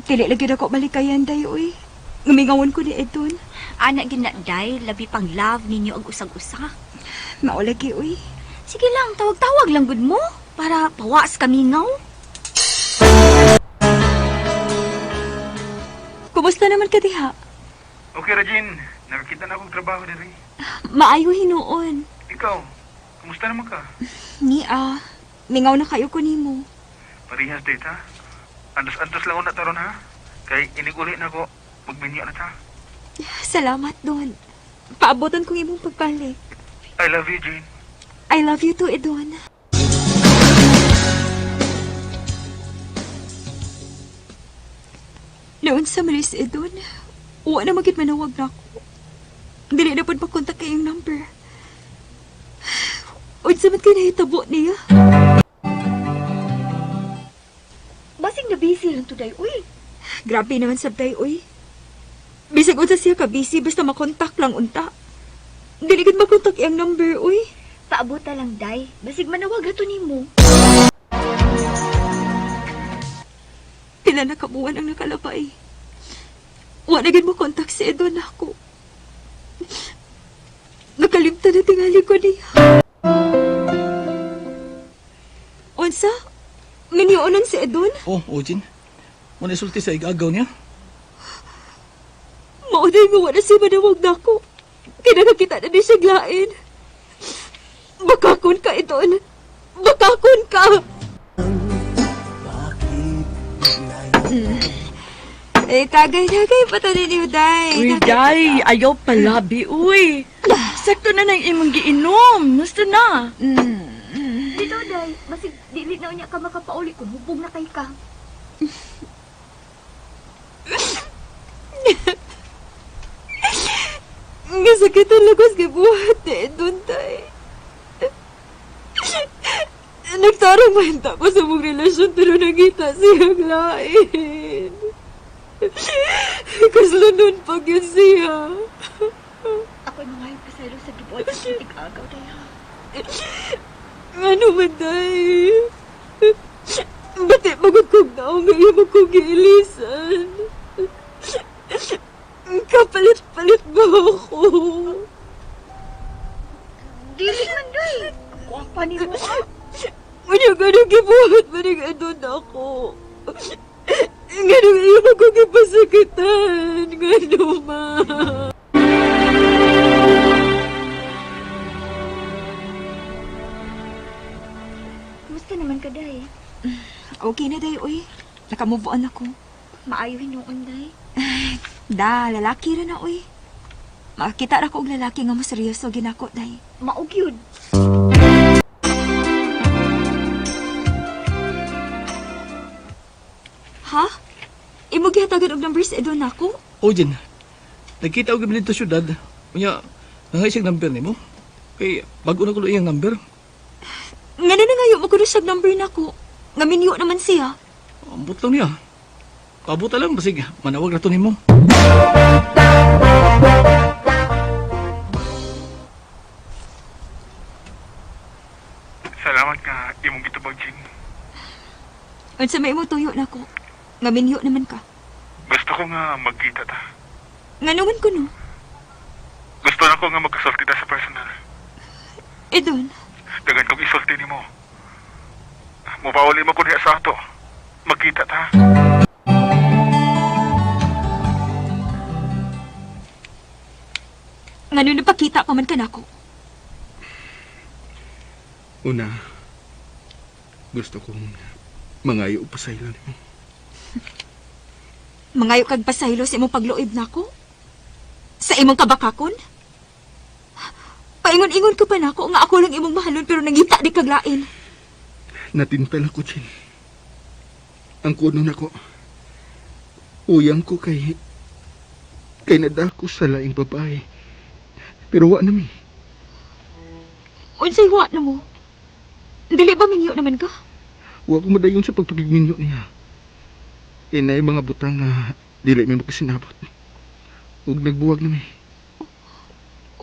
S12: Dili lagi na ko malikayan, day, uy. Ngumingawon ko ni Edon.
S16: Anak ginaday, labi pang love ninyo ang usag-usa.
S12: Maulagi, uy.
S16: Sige lang, tawag-tawag lang gud mo para pawas kamingaw.
S12: Kumusta naman ka diha?
S9: Okay ra, Jane. Nakakita na akong trabaho diri.
S12: Maayo hinuon.
S9: Ikaw, kumusta naman ka?
S12: Nia, mingaw na kayo ko nimo.
S9: Parehas dito, ha? Antos-antos lang na taron, ha? Kay iniguli na ko, magminyo na ta.
S12: Salamat doon. Paabotan kong imong pagbalik.
S9: I love you, Jane.
S12: I love you too, Edon. Noon sa Maris, Edon, uwa na magit manawag na ako. Dili na po makontak kayong number. Unsa man kayo nahitabo niya?
S16: Basig na busy lang today, uy.
S12: Grabe naman sabday, uy. Bisag unsa siya ka busy, basta makontak lang unta. Dili gid makontak iyang number, uy.
S16: Paabuta lang, day. Basig manawag ato nimo.
S12: Pila na kabuan ang nakalabay. Wa na gid mo kontak si Edon ako. Nakalimtan na tingali ko niya. Unsa? Minionan si Edon?
S17: Oh, Ojin. Muna isulti sa igagaw niya.
S12: Mauday nga wala siya manawag na ako. Kaya nakita na di siya glain. Bakakon ka, Edon. Bakakon ka! Tagay-tagay pa to ninyo, day.
S10: Uy, day, ayaw palabi, uy. Sakto na nang imong giinom. Gusto na.
S16: Dito, day. Basig dili na unya ka makapauli kung hubog na kay ka.
S12: Nga sakit ang lagos kay buhat eh, doon tay. Nagtarong mahenta ko sa mong relasyon pero nagita siyang lain. Kaslo nun pag yun siya.
S16: Ako na ngayon kasalo sa gibuhat sa kitig-agaw, day, ha?
S12: Ano man, day? Bati magod kong naong ngayon mo kong giilisan. Kapalit-palit ba ako?
S16: Dili man, day. Kuwapa ni mo, ha?
S12: Ganun gibuhat maning adon ako. Ganun iyo ako gipasakitan. Ganun, ma.
S16: Kumusta naman ka, day?
S12: Okay na, day, uy. Nakamove on ako.
S16: Maayo hinuon, day.
S12: Lalaki ra na, uy. Makakita ra ko og lalaki nga mo seryoso ginako, day.
S16: Maog yun.
S12: Ha? Imo gihatagan og number sa Edon nako?
S17: Ojin, nagkita ko gabi dito syudad. Kanya, nangay siyang number ni mo. Kay, bago na ko iyang number.
S12: Nga na ngayon mo kuno siyang number nako. Nga minyo naman siya.
S17: Ambot lang niya. Pabuta lang, basig, manawag na to ni mo.
S9: Salamat ka, imong
S11: mo, Jing.
S12: Unsa may mo tuyo na ko. Nga minyo naman ka.
S11: Gusto ko nga magkita ta.
S12: Nga naman ko no.
S11: Gusto na ko nga magkasulti ta sa personal.
S12: Edon,
S11: Dagan kong isulti ni mo. Mupawali mo ko diya sa ato. Magkita ta.
S12: nga nun napakita pa man ka na ko.
S9: Una, gusto kong mangayo pa sa ilan mo.
S12: Mangayo kag pasaylo sa imong pagluib na ko? Sa imong kabakakon? Paingon-ingon ka pa na ko nga ako lang imong mahalon pero nangita di kag lain.
S9: Natintal ako, Chin. Ang kuno na ko. Uyang ko kay nadako sa laing babae. Pero wa na mi.
S12: Unsay wa na mo? Dili ba minyo naman ka?
S9: Wa ko madayon sa pagpagminyo niya. Inay mga butang na dili mi makasinabot. Ug nagbuwag na mi.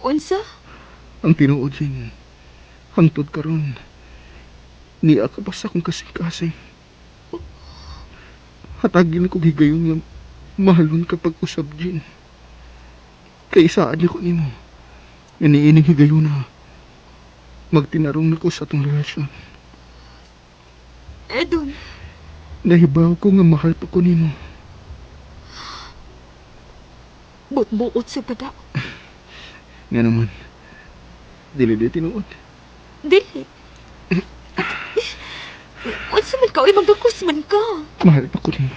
S12: Unsa?
S9: Ang tinuod, Chin. Hangtod karon. Niya ka pa sa akong kasing-kasing. Hatagin ko higayon nga mahalon kapag usab, Jin. Kay saan niya ko nimo. Iniining higayon na magtinarong na ko sa atong relasyon.
S12: Edon.
S9: Nahibaw ko nga mahal pa ko nimo.
S12: Buot-buot sa pada.
S9: Nga naman. Dili tinuod.
S12: Dili. Unsa man ka? Uy, magdakos man ka.
S9: Mahal pa ko nimo.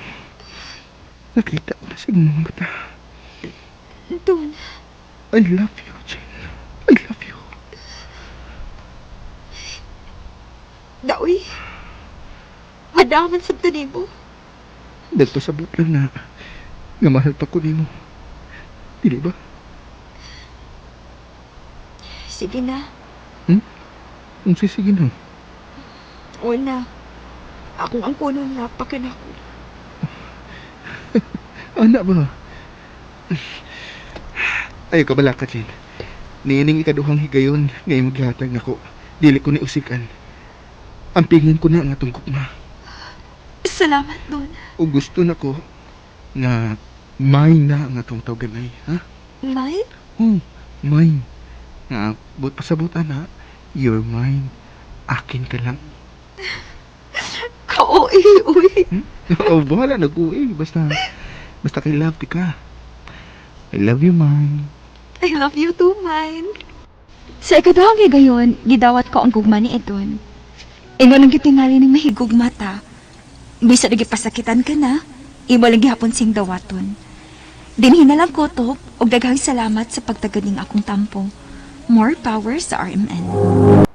S9: Nakita ko na sa mga mata.
S12: Don.
S9: I love you, Jin. I love you.
S12: Daoy. Madaman sa mo.
S9: Nagpasabot lang na nga mahal pa ko nimo. Dili ba?
S12: Sige na.
S9: Ang sige na.
S12: Una. Akong ang puno na pakan ako.
S9: Anak ba? Ayaw ka bala ka, Jin. Niining ikaduhang higayon ngayon maglatag ako. Dili ko ni usikan. Ang pingin ko na nga itong kukma.
S12: Salamat, Don.
S9: O gusto na ko nga mine na nga itong tawganay, ha?
S12: Mine?
S9: Mine. Nga, but pasabutan na, you're mine. Akin ka lang.
S12: Kauwi, uwi.
S9: Oo, bahala, nag-uwi. Basta kay love ka. I love you, mine.
S12: I love you too, mine. Sa ikaduhang higayon, gidawat ko ang gugma ni Edon. Ingon ang gitingali ni mahigog mata. Bisa lagi pasakitan ka na, imo lagi hapon sing dawaton. Dinhi na lang kutob, og daghang salamat sa pagtaganing akong tampo. More power sa RMN.